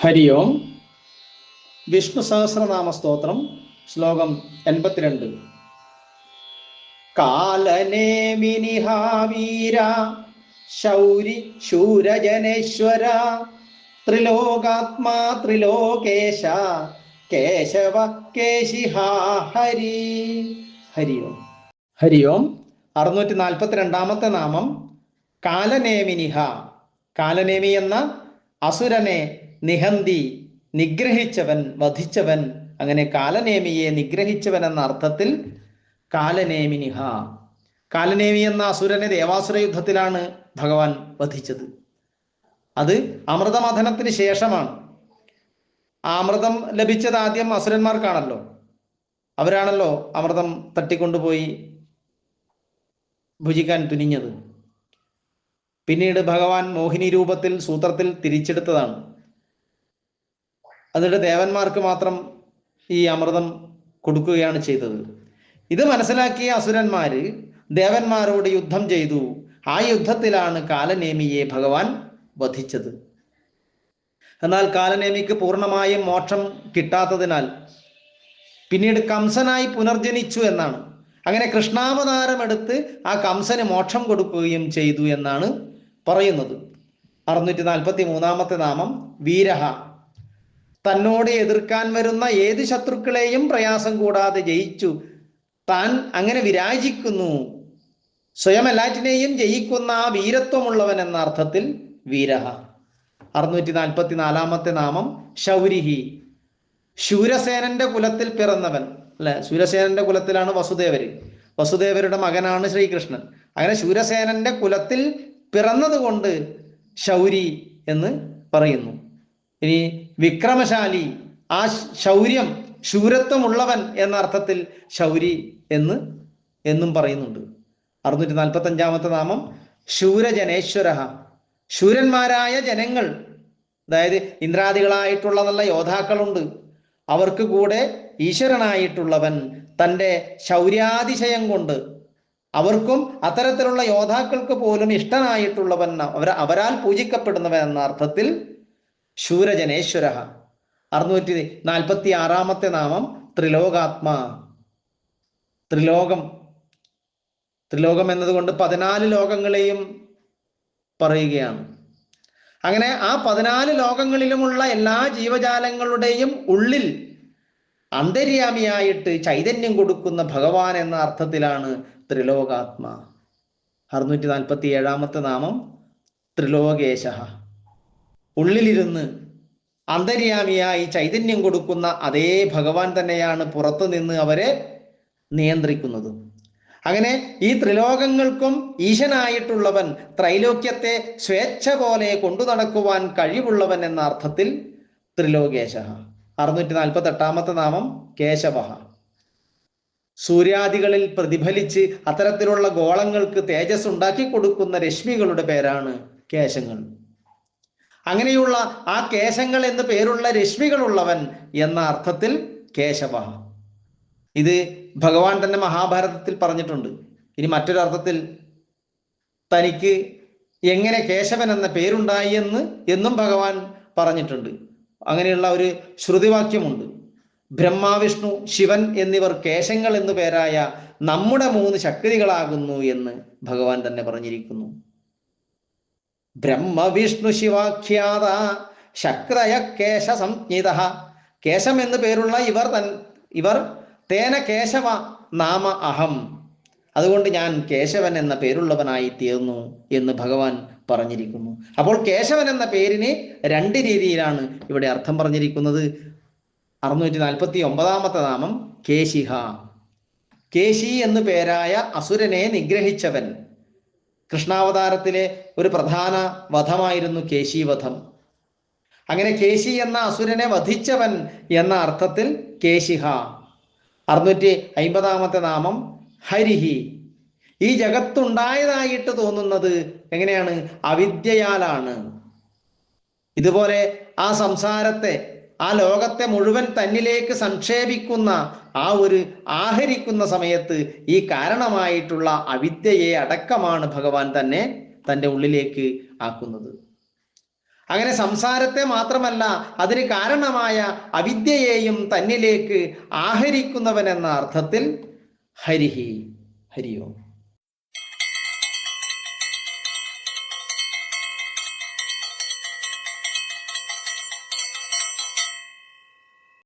ഹരി ഓം. വിഷ്ണു സഹസ്രനാമ സ്തോത്രം, ശ്ലോകം 82. കാലനേമിനിഹാവീര ശൗരി ശൂരജനേശ്വര ത്രിലോകാത്മാ ത്രിലോകേശ കേശവ കേശിഹാ ഹരി. ഹരി ഓം. ഹരി ഓം. 642 നാമം കാലനേമിനിഹ. കാലനേമി എന്ന അസുരനെ നിഹന്തി, നിഗ്രഹിച്ചവൻ, വധിച്ചവൻ. അങ്ങനെ കാലനേമിയെ നിഗ്രഹിച്ചവൻ എന്ന അർത്ഥത്തിൽ കാലനേമിനിഹ. കാലനേമി എന്ന അസുരനെ ദേവാസുര യുദ്ധത്തിലാണ് ഭഗവാൻ വധിച്ചത്. അത് അമൃതമഥനത്തിന് ശേഷമാണ്. ആ അമൃതം ലഭിച്ചത് ആദ്യം അസുരന്മാർക്കാണല്ലോ. അവരാണല്ലോ അമൃതം തട്ടിക്കൊണ്ടുപോയി ഭുജിക്കാൻ തുനിഞ്ഞത്. പിന്നീട് ഭഗവാൻ മോഹിനി രൂപത്തിൽ സൂത്രത്തിൽ തിരിച്ചെടുത്തതാണ്. എന്നിട്ട് ദേവന്മാർക്ക് മാത്രം ഈ അമൃതം കൊടുക്കുകയാണ് ചെയ്തത്. ഇത് മനസ്സിലാക്കിയ അസുരന്മാര് ദേവന്മാരോട് യുദ്ധം ചെയ്തു. ആ യുദ്ധത്തിലാണ് കാലനേമിയെ ഭഗവാൻ വധിച്ചത്. എന്നാൽ കാലനേമിക്ക് പൂർണ്ണമായും മോക്ഷം കിട്ടാത്തതിനാൽ പിന്നീട് കംസനായി പുനർജനിച്ചു എന്നാണ്. അങ്ങനെ കൃഷ്ണാവതാരം എടുത്ത് ആ കംസന് മോക്ഷം കൊടുക്കുകയും ചെയ്തു എന്നാണ് പറയുന്നത്. 643 നാമം വീരഹ. തന്നോട് എതിർക്കാൻ വരുന്ന ഏത് ശത്രുക്കളെയും പ്രയാസം കൂടാതെ ജയിച്ചു താൻ അങ്ങനെ വിരാജിക്കുന്നു. സ്വയം എല്ലാറ്റിനെയും ജയിക്കുന്ന ആ വീരത്വമുള്ളവൻ എന്ന അർത്ഥത്തിൽ വീരഹ. 644 നാമം ശൗരിഹി. ശൂരസേനന്റെ കുലത്തിൽ പിറന്നവൻ. അല്ലെ, ശൂരസേനന്റെ കുലത്തിലാണ് വസുദേവര്. വസുദേവരുടെ മകനാണ് ശ്രീകൃഷ്ണൻ. അങ്ങനെ ശൂരസേനന്റെ കുലത്തിൽ പിറന്നതുകൊണ്ട് ശൗരി എന്ന് പറയുന്നു. ഇനി വിക്രമശാലി, ആ ശൗര്യം, ശൂരത്വമുള്ളവൻ എന്ന അർത്ഥത്തിൽ ശൗരി എന്നും പറയുന്നുണ്ട്. 645 നാമം ശൂരജനേശ്വര. ശൂരന്മാരായ ജനങ്ങൾ, അതായത് ഇന്ദ്രാദികളായിട്ടുള്ള നല്ല യോദ്ധാക്കളുണ്ട്. അവർക്ക് കൂടെ ഈശ്വരനായിട്ടുള്ളവൻ, തൻ്റെ ശൗര്യാതിശയം കൊണ്ട് അവർക്കും അത്തരത്തിലുള്ള യോദ്ധാക്കൾക്ക് പോലും ഇഷ്ടനായിട്ടുള്ളവൻ, അവരാൽ പൂജിക്കപ്പെടുന്നവൻ എന്ന അർത്ഥത്തിൽ ശൂരജനേശ്വര. 646 നാമം ത്രിലോകാത്മാ. ത്രിലോകം എന്നതുകൊണ്ട് 14 ലോകങ്ങളെയും പറയുകയാണ്. അങ്ങനെ ആ 14 ലോകങ്ങളിലുമുള്ള എല്ലാ ജീവജാലങ്ങളുടെയും ഉള്ളിൽ അന്തര്യാമിയായിട്ട് ചൈതന്യം കൊടുക്കുന്ന ഭഗവാൻ എന്ന അർത്ഥത്തിലാണ് ത്രിലോകാത്മാ. 647 നാമം ത്രിലോകേശ. ഉള്ളിലിരുന്ന് അന്തര്യാമിയായി ചൈതന്യം കൊടുക്കുന്ന അതേ ഭഗവാൻ തന്നെയാണ് പുറത്തു നിന്ന് അവരെ നിയന്ത്രിക്കുന്നത്. അങ്ങനെ ഈ ത്രിലോകങ്ങൾക്കും ഈശനായിട്ടുള്ളവൻ, ത്രൈലോക്യത്തെ സ്വേച്ഛ പോലെ കൊണ്ടു നടക്കുവാൻ കഴിവുള്ളവൻ എന്ന അർത്ഥത്തിൽ ത്രിലോകേശ. 648 നാമം കേശവ. സൂര്യാദികളിൽ പ്രതിഫലിച്ച് അത്തരത്തിലുള്ള ഗോളങ്ങൾക്ക് തേജസ് ഉണ്ടാക്കി കൊടുക്കുന്ന രശ്മികളുടെ പേരാണ് കേശങ്ങൾ. അങ്ങനെയുള്ള ആ കേശങ്ങൾ എന്ന് പേരുള്ള രശ്മികളുള്ളവൻ എന്ന അർത്ഥത്തിൽ കേശവ. ഇത് ഭഗവാൻ തന്നെ മഹാഭാരതത്തിൽ പറഞ്ഞിട്ടുണ്ട്. ഇനി മറ്റൊരർത്ഥത്തിൽ തനിക്ക് എങ്ങനെ കേശവൻ എന്ന പേരുണ്ടായി എന്നും ഭഗവാൻ പറഞ്ഞിട്ടുണ്ട്. അങ്ങനെയുള്ള ഒരു ശ്രുതിവാക്യമുണ്ട്. ബ്രഹ്മാവിഷ്ണു ശിവൻ എന്നിവർ കേശങ്ങൾ എന്നു പേരായ നമ്മുടെ 3 ശക്തികളാകുന്നു എന്ന് ഭഗവാൻ തന്നെ പറഞ്ഞിരിക്കുന്നു. ബ്രഹ്മവിഷ്ണു ശിവാഖ്യാത ശക്തയ കേശ സംജ്ഞിത. കേശം എന്ന് പേരുള്ള ഇവർ തേന കേശവ നാമ അഹം. അതുകൊണ്ട് ഞാൻ കേശവൻ എന്ന പേരുള്ളവനായി തീർന്നു എന്ന് ഭഗവാൻ പറഞ്ഞിരിക്കുന്നു. അപ്പോൾ കേശവൻ എന്ന പേരിന് 2 രീതിയിലാണ് ഇവിടെ അർത്ഥം പറഞ്ഞിരിക്കുന്നത്. 649 നാമം കേശിഹ. കേശി എന്നു പേരായ അസുരനെ നിഗ്രഹിച്ചവൻ. കൃഷ്ണാവതാരത്തിലെ ഒരു പ്രധാന വധമായിരുന്നു കേശീവധം. അങ്ങനെ കേശി എന്ന അസുരനെ വധിച്ചവൻ എന്ന അർത്ഥത്തിൽ കേശിഹ. 650 നാമം ഹരിഹി. ഈ ജഗത്തുണ്ടായതായിട്ട് തോന്നുന്നത് എങ്ങനെയാണ്? അവിദ്യയാലാണ്. ഇതുപോലെ ആ സംസാരത്തെ, ആ ലോകത്തെ മുഴുവൻ തന്നിലേക്ക് സംക്ഷേപിക്കുന്ന, ആ ഒരു ആഹരിക്കുന്ന സമയത്ത് ഈ കാരണമായിട്ടുള്ള അവിദ്യയെ അടക്കമാണ് ഭഗവാൻ തന്നെ തൻ്റെ ഉള്ളിലേക്ക് ആക്കുന്നത്. അങ്ങനെ സംസാരത്തെ മാത്രമല്ല അതിന് കാരണമായ അവിദ്യയെയും തന്നിലേക്ക് ആഹരിക്കുന്നവൻ എന്ന അർത്ഥത്തിൽ ഹരിഹി. ഹരിയോ.